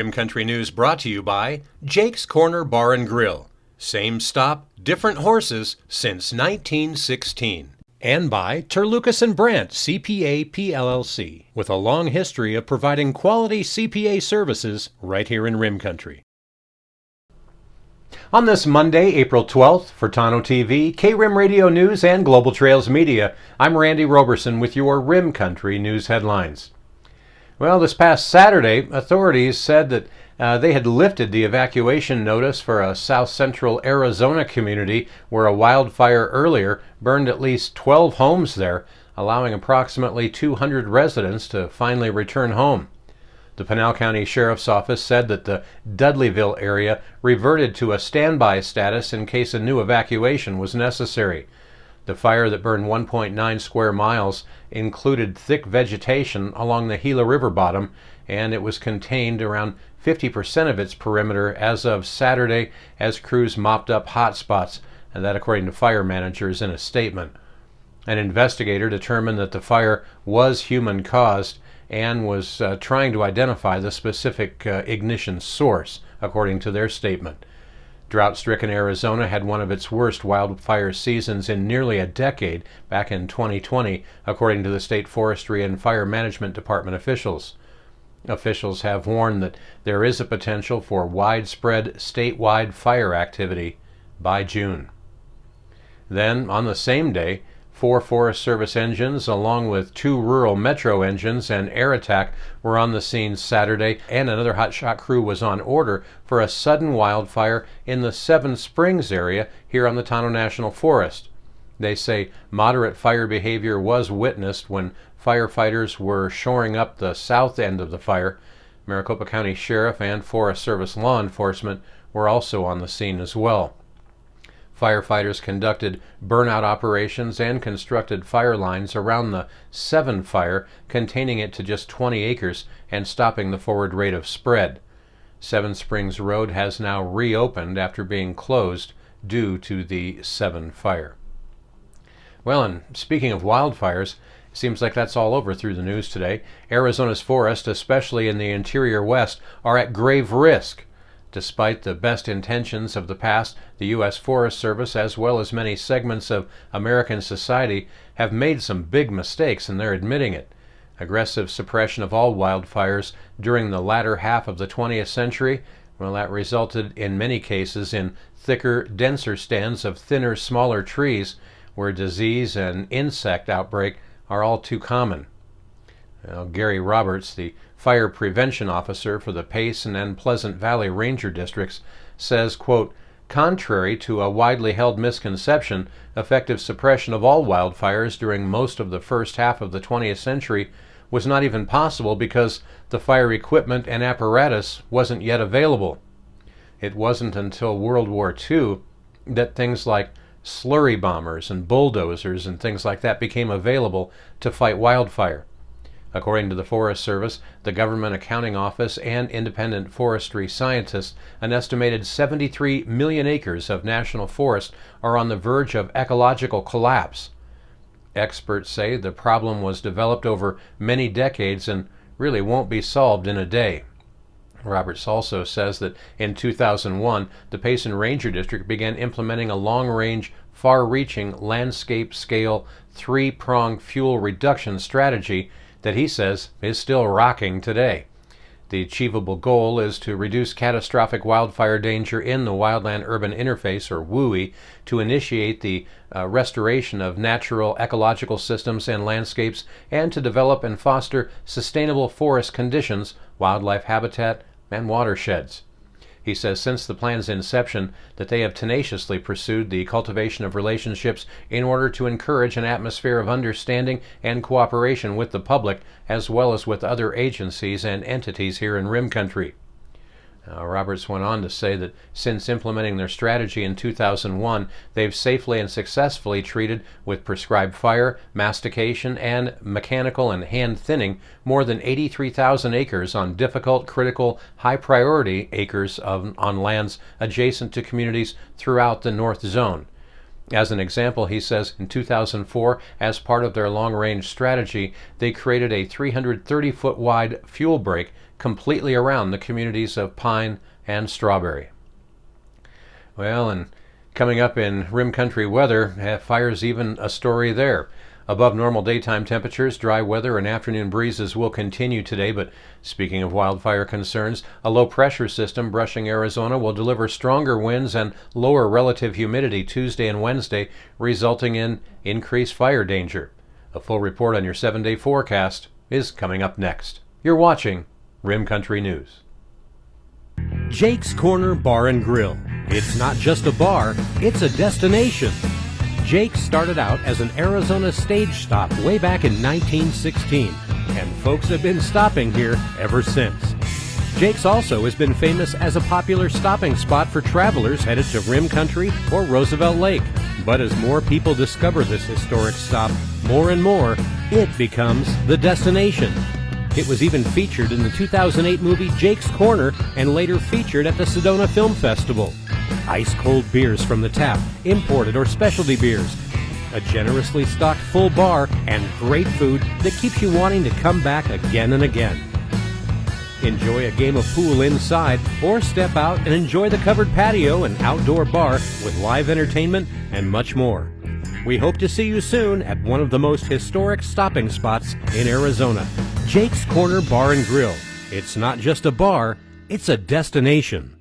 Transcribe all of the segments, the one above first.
Rim Country News brought to you by Jake's Corner Bar and Grill. Same stop, different horses since 1916. And by Terlucas and Brandt CPA PLLC, with a long history of providing quality CPA services right here in Rim Country. On this Monday, April 12th, for Tonto TV, K-Rim Radio News, and Global Trails Media, I'm Randy Roberson with your Rim Country News headlines. Well, this past Saturday, authorities said that they had lifted the evacuation notice for a south-central Arizona community where a wildfire earlier burned at least 12 homes there, allowing approximately 200 residents to finally return home. The Pinal County Sheriff's Office said that the Dudleyville area reverted to a standby status in case a new evacuation was necessary. The fire that burned 1.9 square miles included thick vegetation along the Gila River bottom, and it was contained around 50% of its perimeter as of Saturday as crews mopped up hot spots, and that according to fire managers in a statement. An investigator determined that the fire was human-caused and was trying to identify the specific ignition source, according to their statement. Drought-stricken Arizona had one of its worst wildfire seasons in nearly a decade back in 2020, according to the State Forestry and Fire Management Department officials. Officials have warned that there is a potential for widespread statewide fire activity by June. Then, on the same day, 4 Forest Service engines, along with 2 rural Metro engines and air attack, were on the scene Saturday, and another hotshot crew was on order for a sudden wildfire in the Seven Springs area here on the Tonto National Forest. They say moderate fire behavior was witnessed when firefighters were shoring up the south end of the fire. Maricopa County Sheriff and Forest Service law enforcement were also on the scene as well. Firefighters conducted burnout operations and constructed fire lines around the 7 fire, containing it to just 20 acres and stopping the forward rate of spread. Seven Springs Road has now reopened after being closed due to the 7 fire. Well, and speaking of wildfires, it seems like that's all over through the news today. Arizona's forests, especially in the interior west, are at grave risk. Despite the best intentions of the past, the U.S. Forest Service, as well as many segments of American society, have made some big mistakes, and they're admitting it. Aggressive suppression of all wildfires during the latter half of the 20th century, well, that resulted in many cases in thicker, denser stands of thinner, smaller trees, where disease and insect outbreak are all too common. Now, Gary Roberts, the fire prevention officer for the Payson and Pleasant Valley Ranger districts, says, quote, "Contrary to a widely held misconception, effective suppression of all wildfires during most of the first half of the 20th century was not even possible because the fire equipment and apparatus wasn't yet available. It wasn't until World War II that things like slurry bombers and bulldozers and things like that became available to fight wildfire." According to the Forest Service, the Government Accounting Office, and independent forestry scientists, an estimated 73 million acres of national forest are on the verge of ecological collapse. Experts say the problem was developed over many decades and really won't be solved in a day. Roberts also says that in 2001, the Payson Ranger District began implementing a long-range, far-reaching, landscape-scale, 3-pronged fuel reduction strategy that he says is still rocking today. The achievable goal is to reduce catastrophic wildfire danger in the wildland-urban interface, or WUI, to initiate the restoration of natural ecological systems and landscapes, and to develop and foster sustainable forest conditions, wildlife habitat, and watersheds. He says since the plan's inception that they have tenaciously pursued the cultivation of relationships in order to encourage an atmosphere of understanding and cooperation with the public, as well as with other agencies and entities here in Rim Country. Roberts went on to say that since implementing their strategy in 2001, they've safely and successfully treated with prescribed fire, mastication, and mechanical and hand thinning more than 83,000 acres on difficult, critical, high-priority acres on lands adjacent to communities throughout the North Zone. As an example, he says in 2004, as part of their long-range strategy, they created a 330-foot wide fuel break completely around the communities of Pine and Strawberry. Well, and coming up in Rim Country weather, fires even a story there. Above normal daytime temperatures, dry weather and afternoon breezes will continue today, but speaking of wildfire concerns, a low-pressure system brushing Arizona will deliver stronger winds and lower relative humidity Tuesday and Wednesday, resulting in increased fire danger. A full report on your 7-day forecast is coming up next. You're watching Rim Country News. Jake's Corner Bar and Grill. It's not just a bar, it's a destination. Jake started out as an Arizona stage stop way back in 1916, and folks have been stopping here ever since. Jake's also has been famous as a popular stopping spot for travelers headed to Rim Country or Roosevelt Lake. But as more people discover this historic stop, more and more, it becomes the destination. It was even featured in the 2008 movie Jake's Corner and later featured at the Sedona Film Festival. Ice-cold beers from the tap, imported or specialty beers, a generously stocked full bar, and great food that keeps you wanting to come back again and again. Enjoy a game of pool inside or step out and enjoy the covered patio and outdoor bar with live entertainment and much more. We hope to see you soon at one of the most historic stopping spots in Arizona, Jake's Corner Bar and Grill. It's not just a bar, it's a destination.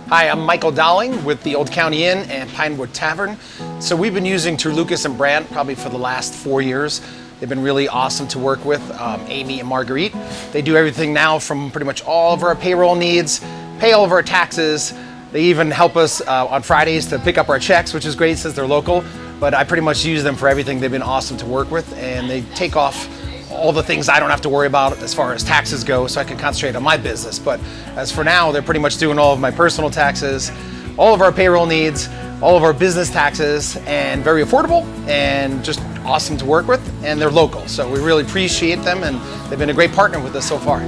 Hi, I'm Michael Dowling with the Old County Inn and Pinewood Tavern. So we've been using Lucas and Brandt probably for the last 4 years. They've been really awesome to work with, Amy and Marguerite. They do everything now from pretty much all of our payroll needs, pay all of our taxes. They even help us on Fridays to pick up our checks, which is great since they're local. But I pretty much use them for everything. They've been awesome to work with, and they take off all the things I don't have to worry about as far as taxes go, so I can concentrate on my business. But as for now, they're pretty much doing all of my personal taxes, all of our payroll needs, all of our business taxes, and very affordable and just awesome to work with, and they're local. So we really appreciate them, and they've been a great partner with us so far.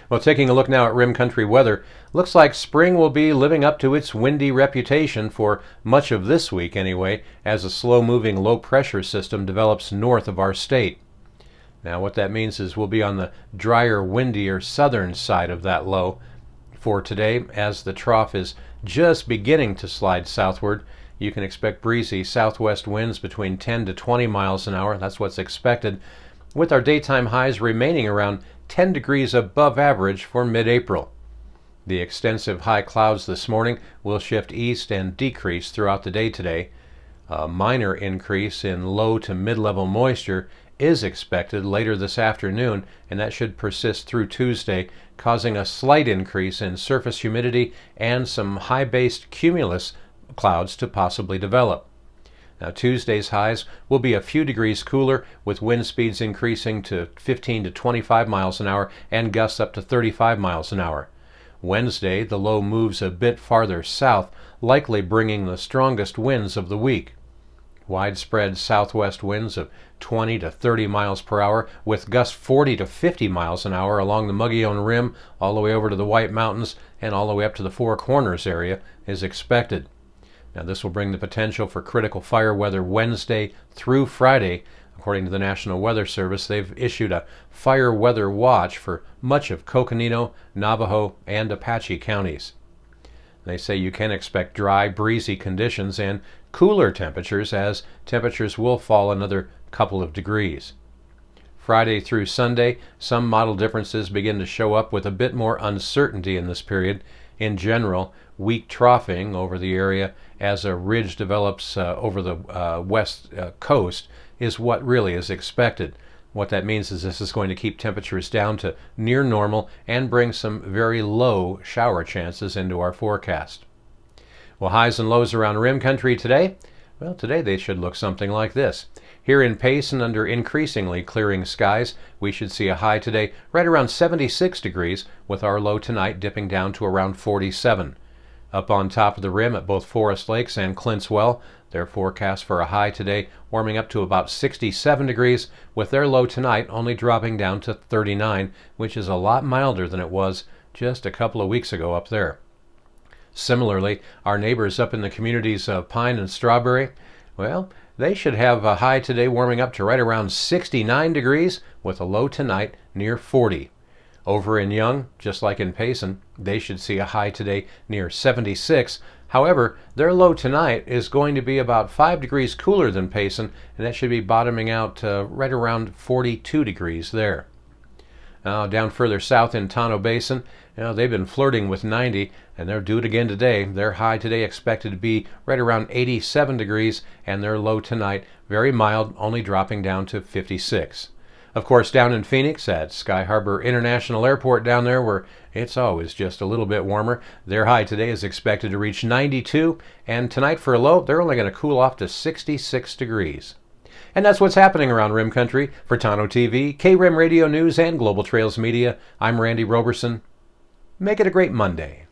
Well, taking a look now at Rim Country weather, looks like spring will be living up to its windy reputation for much of this week anyway, as a slow-moving low-pressure system develops north of our state. Now what that means is we'll be on the drier, windier southern side of that low for today. As the trough is just beginning to slide southward, you can expect breezy southwest winds between 10 to 20 miles an hour. That's what's expected, with our daytime highs remaining around 10 degrees above average for mid-April. The extensive high clouds this morning will shift east and decrease throughout the day today. A minor increase in low to mid-level moisture is expected later this afternoon, and that should persist through Tuesday, causing a slight increase in surface humidity and some high-based cumulus clouds to possibly develop. Now, Tuesday's highs will be a few degrees cooler, with wind speeds increasing to 15 to 25 miles an hour and gusts up to 35 miles an hour. Wednesday, the low moves a bit farther south, likely bringing the strongest winds of the week. Widespread southwest winds of 20 to 30 miles per hour, with gusts 40 to 50 miles an hour along the Mogollon Rim, all the way over to the White Mountains, and all the way up to the Four Corners area, is expected. Now, this will bring the potential for critical fire weather Wednesday through Friday. According to the National Weather Service, they've issued a fire weather watch for much of Coconino, Navajo, and Apache counties. They say you can expect dry, breezy conditions and cooler temperatures, as temperatures will fall another couple of degrees. Friday through Sunday, some model differences begin to show up with a bit more uncertainty in this period. In general, weak troughing over the area as a ridge develops over the west coast is what really is expected. What that means is this is going to keep temperatures down to near normal and bring some very low shower chances into our forecast. Well, highs and lows around Rim Country today? Well, today they should look something like this. Here in Payson, under increasingly clearing skies, we should see a high today right around 76 degrees, with our low tonight dipping down to around 47. Up on top of the rim at both Forest Lakes and Clint's Well, their forecast for a high today warming up to about 67 degrees, with their low tonight only dropping down to 39, which is a lot milder than it was just a couple of weeks ago up there. Similarly, our neighbors up in the communities of Pine and Strawberry, well, they should have a high today warming up to right around 69 degrees with a low tonight near 40. Over in Young, just like in Payson, they should see a high today near 76. However, their low tonight is going to be about 5 degrees cooler than Payson, and that should be bottoming out right around 42 degrees there. Down further south in Tonto Basin, they've been flirting with 90, and they'll do it again today. Their high today expected to be right around 87 degrees, and their low tonight very mild, only dropping down to 56. Of course, down in Phoenix at Sky Harbor International Airport down there, where it's always just a little bit warmer, their high today is expected to reach 92, and tonight for a low, they're only going to cool off to 66 degrees. And that's what's happening around Rim Country. For Tonto TV, KRIM Radio News, and Global Trails Media, I'm Randy Roberson. Make it a great Monday.